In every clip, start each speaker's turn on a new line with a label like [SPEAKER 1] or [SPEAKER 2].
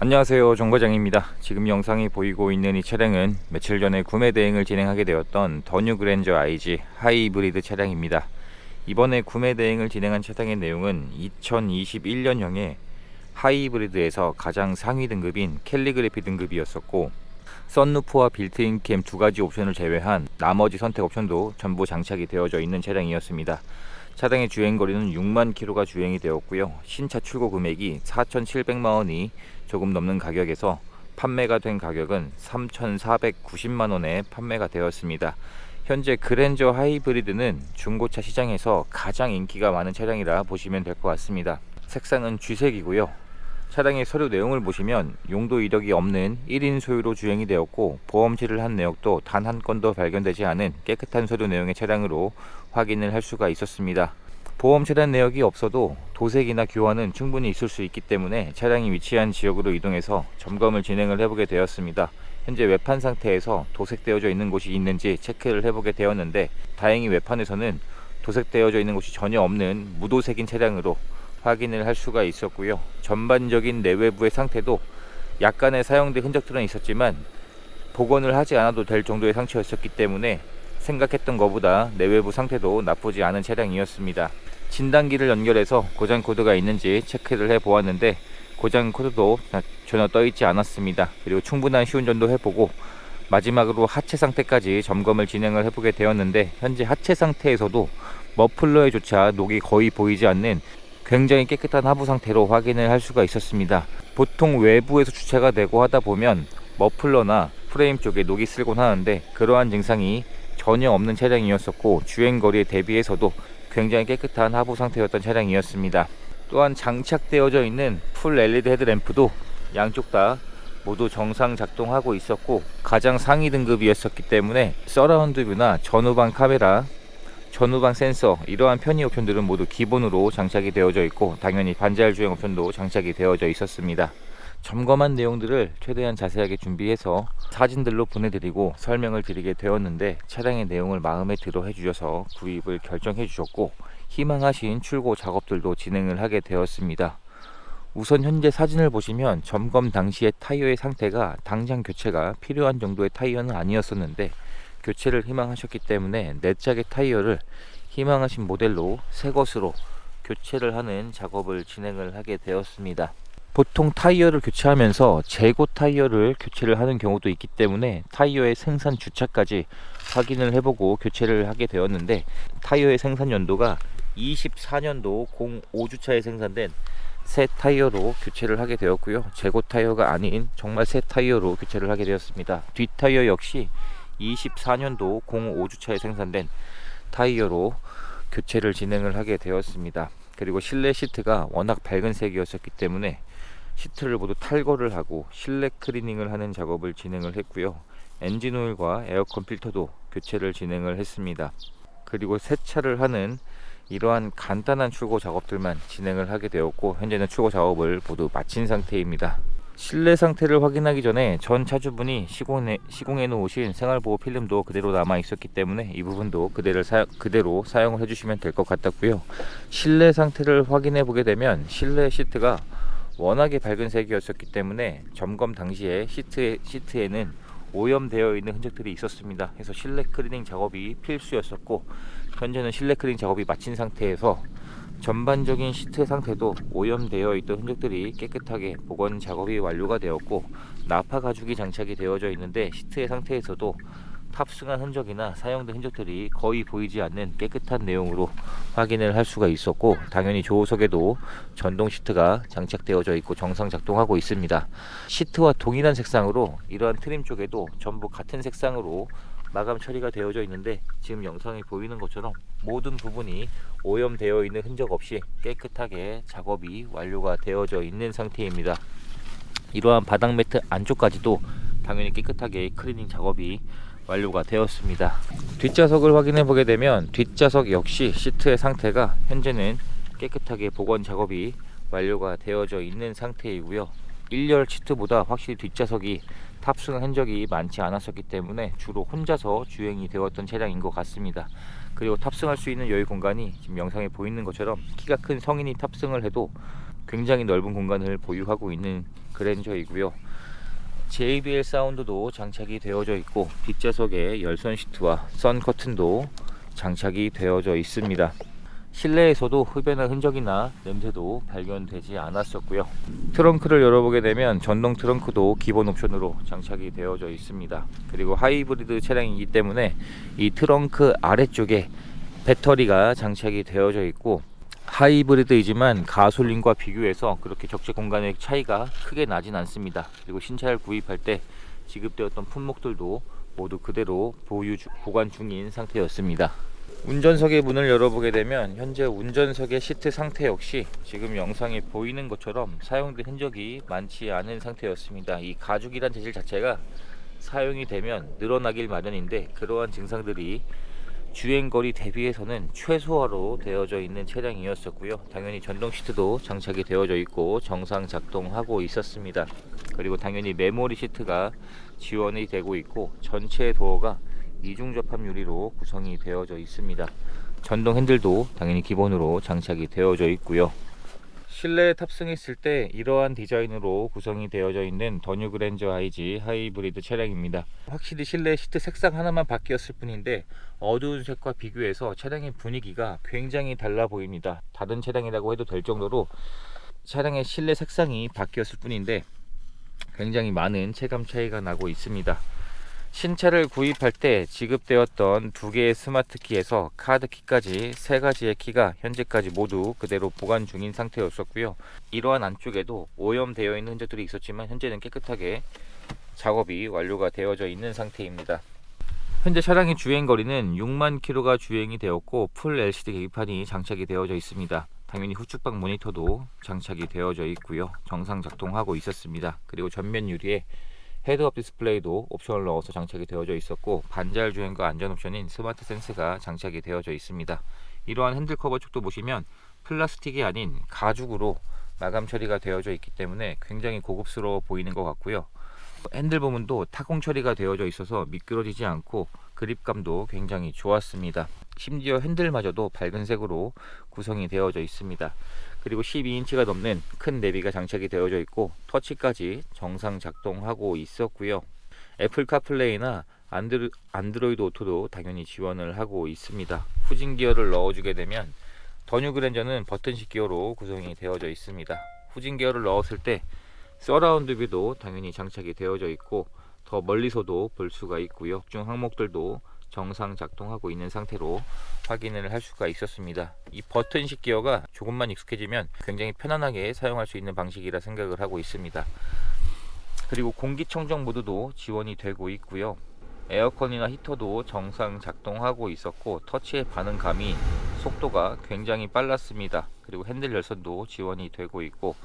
[SPEAKER 1] 안녕하세요, 정과장입니다. 지금 영상이 보이고 있는 이 차량은 며칠 전에 구매 대행을 진행하게 되었던 더 뉴 그랜저 IG 하이브리드 차량입니다. 이번에 구매 대행을 진행한 차량의 내용은 2021년형의 하이브리드에서 가장 상위 등급인 캘리그래피 등급이었었고, 썬루프와 빌트인 캠 두 가지 옵션을 제외한 나머지 선택 옵션도 전부 장착이 되어져 있는 차량이었습니다. 차량의 주행거리는 6만 킬로가 주행이 되었고요. 신차 출고 금액이 4,700만 원이 조금 넘는 가격에서 판매가 된 가격은 3,490만 원에 판매가 되었습니다. 현재 그랜저 하이브리드는 중고차 시장에서 가장 인기가 많은 차량이라 보시면 될 것 같습니다. 색상은 쥐색이고요. 차량의 서류 내용을 보시면 용도 이력이 없는 1인 소유로 주행이 되었고, 보험질을 한 내역도 단 한 건도 발견되지 않은 깨끗한 서류 내용의 차량으로 확인을 할 수가 있었습니다. 보험 체란 내역이 없어도 도색이나 교환은 충분히 있을 수 있기 때문에 차량이 위치한 지역으로 이동해서 점검을 진행을 해보게 되었습니다. 현재 외판 상태에서 도색되어져 있는 곳이 있는지 체크를 해보게 되었는데, 다행히 외판에서는 도색되어져 있는 곳이 전혀 없는 무도색인 차량으로 확인을 할 수가 있었고요. 전반적인 내외부의 상태도 약간의 사용된 흔적들은 있었지만 복원을 하지 않아도 될 정도의 상처였었기 때문에 생각했던 것보다 내외부 상태도 나쁘지 않은 차량이었습니다. 진단기를 연결해서 고장 코드가 있는지 체크를 해 보았는데 고장 코드도 전혀 떠 있지 않았습니다. 그리고 충분한 시운전도 해보고 마지막으로 하체 상태까지 점검을 진행을 해보게 되었는데, 현재 하체 상태에서도 머플러에조차 녹이 거의 보이지 않는 굉장히 깨끗한 하부 상태로 확인을 할 수가 있었습니다. 보통 외부에서 주차가 되고 하다 보면 머플러나 프레임 쪽에 녹이 슬곤 하는데 그러한 증상이 전혀 없는 차량이었었고, 주행거리에 대비해서도 굉장히 깨끗한 하부 상태였던 차량이었습니다. 또한 장착되어져 있는 풀 LED 헤드램프도 양쪽 다 모두 정상 작동하고 있었고, 가장 상위 등급이었었기 때문에 서라운드 뷰나 전후방 카메라, 전후방 센서, 이러한 편의 옵션들은 모두 기본으로 장착이 되어져 있고, 당연히 반자율 주행 옵션도 장착이 되어져 있었습니다. 점검한 내용들을 최대한 자세하게 준비해서 사진들로 보내드리고 설명을 드리게 되었는데, 차량의 내용을 마음에 들어 해주셔서 구입을 결정해 주셨고, 희망하신 출고 작업들도 진행을 하게 되었습니다. 우선 현재 사진을 보시면 점검 당시의 타이어의 상태가 당장 교체가 필요한 정도의 타이어는 아니었었는데, 교체를 희망하셨기 때문에 4짝의 타이어를 희망하신 모델로 새 것으로 교체를 하는 작업을 진행을 하게 되었습니다. 보통 타이어를 교체하면서 재고 타이어를 교체를 하는 경우도 있기 때문에 타이어의 생산 주차까지 확인을 해보고 교체를 하게 되었는데, 타이어의 생산 연도가 24년도 05주차에 생산된 새 타이어로 교체를 하게 되었고요. 재고 타이어가 아닌 정말 새 타이어로 교체를 하게 되었습니다. 뒷 타이어 역시 24년도 05주차에 생산된 타이어로 교체를 진행을 하게 되었습니다. 그리고 실내 시트가 워낙 밝은 색이었기 때문에 시트를 모두 탈거를 하고 실내 클리닝을 하는 작업을 진행을 했고요. 엔진 오일과 에어컨 필터도 교체를 진행을 했습니다. 그리고 세차를 하는 이러한 간단한 출고 작업들만 진행을 하게 되었고, 현재는 출고 작업을 모두 마친 상태입니다. 실내 상태를 확인하기 전에 전 차주분이 시공해 놓으신 생활보호 필름도 그대로 남아 있었기 때문에 이 부분도 그대로 사용을 해주시면 될 것 같았고요. 실내 상태를 확인해 보게 되면 실내 시트가 워낙에 밝은 색이었기 때문에 점검 당시에 시트에는 오염되어 있는 흔적들이 있었습니다. 그래서 실내 클리닝 작업이 필수였었고, 현재는 실내 클리닝 작업이 마친 상태에서 전반적인 시트 상태도 오염되어 있던 흔적들이 깨끗하게 복원 작업이 완료가 되었고, 나파 가죽이 장착이 되어져 있는데 시트의 상태에서도 탑승한 흔적이나 사용된 흔적들이 거의 보이지 않는 깨끗한 내용으로 확인을 할 수가 있었고, 당연히 조수석에도 전동 시트가 장착되어져 있고 정상 작동하고 있습니다. 시트와 동일한 색상으로 이러한 트림 쪽에도 전부 같은 색상으로 마감 처리가 되어져 있는데, 지금 영상에 보이는 것처럼 모든 부분이 오염되어 있는 흔적 없이 깨끗하게 작업이 완료가 되어져 있는 상태입니다. 이러한 바닥 매트 안쪽까지도 당연히 깨끗하게 클리닝 작업이 완료가 되었습니다. 뒷좌석을 확인해 보게 되면 뒷좌석 역시 시트의 상태가 현재는 깨끗하게 복원 작업이 완료가 되어져 있는 상태이고요. 1열 시트보다 확실히 뒷좌석이 탑승 흔적이 많지 않았었기 때문에 주로 혼자서 주행이 되었던 차량인 것 같습니다. 그리고 탑승할 수 있는 여유 공간이 지금 영상에 보이는 것처럼 키가 큰 성인이 탑승을 해도 굉장히 넓은 공간을 보유하고 있는 그랜저이고요. JBL 사운드도 장착이 되어져 있고 뒷좌석에 열선 시트와 선 커튼도 장착이 되어져 있습니다. 실내에서도 흡연한 흔적이나 냄새도 발견되지 않았었고요. 트렁크를 열어보게 되면 전동 트렁크도 기본 옵션으로 장착이 되어져 있습니다. 그리고 하이브리드 차량이기 때문에 이 트렁크 아래쪽에 배터리가 장착이 되어져 있고, 하이브리드이지만 가솔린과 비교해서 그렇게 적재 공간의 차이가 크게 나진 않습니다. 그리고 신차를 구입할 때 지급되었던 품목들도 모두 그대로 보관 중인 상태였습니다. 운전석의 문을 열어보게 되면 현재 운전석의 시트 상태 역시 지금 영상에 보이는 것처럼 사용된 흔적이 많지 않은 상태였습니다. 이 가죽이란 재질 자체가 사용이 되면 늘어나길 마련인데, 그러한 증상들이 주행거리 대비해서는 최소화로 되어져 있는 차량이었었고요. 당연히 전동 시트도 장착이 되어져 있고 정상 작동하고 있었습니다. 그리고 당연히 메모리 시트가 지원이 되고 있고 전체 도어가 이중 접합 유리로 구성이 되어져 있습니다. 전동 핸들도 당연히 기본으로 장착이 되어져 있고요. 실내에 탑승했을 때 이러한 디자인으로 구성이 되어져 있는 더 뉴 그랜저 IG 하이브리드 차량입니다. 확실히 실내 시트 색상 하나만 바뀌었을 뿐인데 어두운 색과 비교해서 차량의 분위기가 굉장히 달라 보입니다. 다른 차량이라고 해도 될 정도로 차량의 실내 색상이 바뀌었을 뿐인데 굉장히 많은 체감 차이가 나고 있습니다. 신차를 구입할 때 지급되었던 두 개의 스마트 키에서 카드 키까지 세 가지의 키가 현재까지 모두 그대로 보관 중인 상태였었고요. 이러한 안쪽에도 오염되어 있는 흔적들이 있었지만 현재는 깨끗하게 작업이 완료가 되어져 있는 상태입니다. 현재 차량의 주행거리는 6만 킬로가 주행이 되었고 풀 LCD 계기판이 장착이 되어져 있습니다. 당연히 후측방 모니터도 장착이 되어져 있고요. 정상 작동하고 있었습니다. 그리고 전면 유리에 헤드업 디스플레이도 옵션을 넣어서 장착이 되어져 있었고, 반자율 주행과 안전 옵션인 스마트 센스가 장착이 되어져 있습니다. 이러한 핸들 커버 쪽도 보시면 플라스틱이 아닌 가죽으로 마감 처리가 되어져 있기 때문에 굉장히 고급스러워 보이는 것 같고요. 핸들 부분도 타공 처리가 되어져 있어서 미끄러지지 않고 그립감도 굉장히 좋았습니다. 심지어 핸들마저도 밝은 색으로 구성이 되어져 있습니다. 그리고 12인치가 넘는 큰 내비가 장착이 되어져 있고 터치까지 정상 작동하고 있었고요. 애플 카플레이나 안드로이드 오토도 당연히 지원을 하고 있습니다. 후진 기어를 넣어주게 되면 더 뉴 그랜저는 버튼식 기어로 구성이 되어져 있습니다. 후진 기어를 넣었을 때 서라운드 뷰도 당연히 장착이 되어져 있고 더 멀리서도 볼 수가 있고요. 각종 항목들도 정상 작동하고 있는 상태로 확인을 할 수가 있었습니다. 이 버튼식 기어가 조금만 익숙해지면 굉장히 편안하게 사용할 수 있는 방식이라 생각을 하고 있습니다. 그리고 공기청정 모드도 지원이 되고 있고요. 에어컨이나 히터도 정상 작동하고 있었고 터치의 반응감이 속도가 굉장히 빨랐습니다. 그리고 핸들 열선도 지원이 되고 있고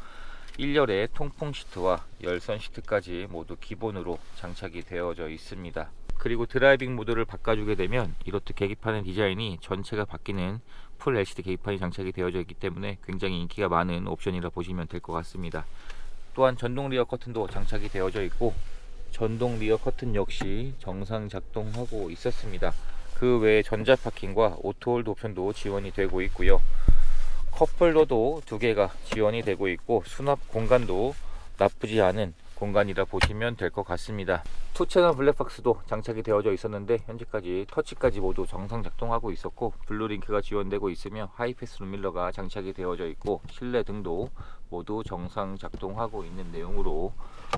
[SPEAKER 1] 1열의 통풍 시트와 열선 시트까지 모두 기본으로 장착이 되어져 있습니다. 그리고 드라이빙 모드를 바꿔주게 되면 이렇듯 계기판의 디자인이 전체가 바뀌는 풀 LCD 계기판이 장착이 되어져 있기 때문에 굉장히 인기가 많은 옵션이라 보시면 될 것 같습니다. 또한 전동 리어 커튼도 장착이 되어져 있고 전동 리어 커튼 역시 정상 작동하고 있었습니다. 그 외에 전자 파킹과 오토홀드 옵션도 지원이 되고 있고요. 컵홀더도 두 개가 지원이 되고 있고 수납 공간도 나쁘지 않은 공간이라 보시면 될 것 같습니다. 투채널 블랙박스도 장착이 되어져 있었는데 현재까지 터치까지 모두 정상 작동하고 있었고 블루링크가 지원되고 있으며 하이패스 룸밀러가 장착이 되어져 있고 실내 등도 모두 정상 작동하고 있는 내용으로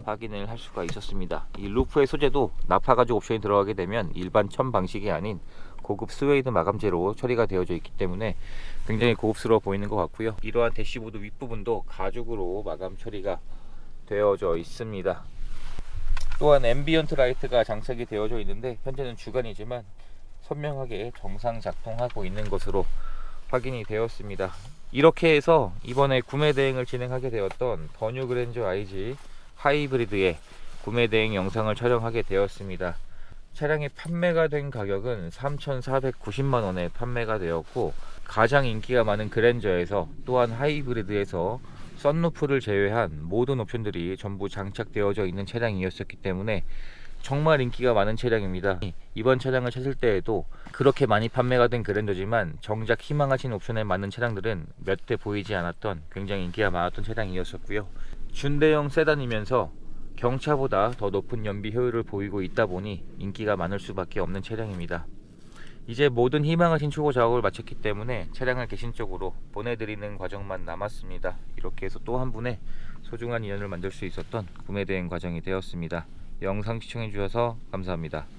[SPEAKER 1] 확인을 할 수가 있었습니다. 이 루프의 소재도 나파 가죽 옵션이 들어가게 되면 일반 천 방식이 아닌 고급 스웨이드 마감재로 처리가 되어져 있기 때문에 굉장히 고급스러워 보이는 것 같고요. 이러한 대시보드 윗부분도 가죽으로 마감 처리가 되어져 있습니다. 또한 앰비언트 라이트가 장착이 되어져 있는데 현재는 주간이지만 선명하게 정상 작동하고 있는 것으로 확인이 되었습니다. 이렇게 해서 이번에 구매 대행을 진행하게 되었던 더 뉴 그랜저 IG 하이브리드의 구매 대행 영상을 촬영하게 되었습니다. 차량이 판매가 된 가격은 3,490만원에 판매가 되었고 가장 인기가 많은 그랜저에서 또한 하이브리드에서 썬루프를 제외한 모든 옵션들이 전부 장착되어져 있는 차량이었기 때문에 정말 인기가 많은 차량입니다. 이번 차량을 찾을 때에도 그렇게 많이 판매가 된 그랜저지만 정작 희망하신 옵션에 맞는 차량들은 몇 대 보이지 않았던 굉장히 인기가 많았던 차량이었었고요. 준대형 세단이면서 경차보다 더 높은 연비 효율을 보이고 있다 보니 인기가 많을 수밖에 없는 차량입니다. 이제 모든 희망하신 초고 작업을 마쳤기 때문에 차량을 개신적으로 보내드리는 과정만 남았습니다. 이렇게 해서 또 한 분의 소중한 인연을 만들 수 있었던 구매 대행 과정이 되었습니다. 영상 시청해 주셔서 감사합니다.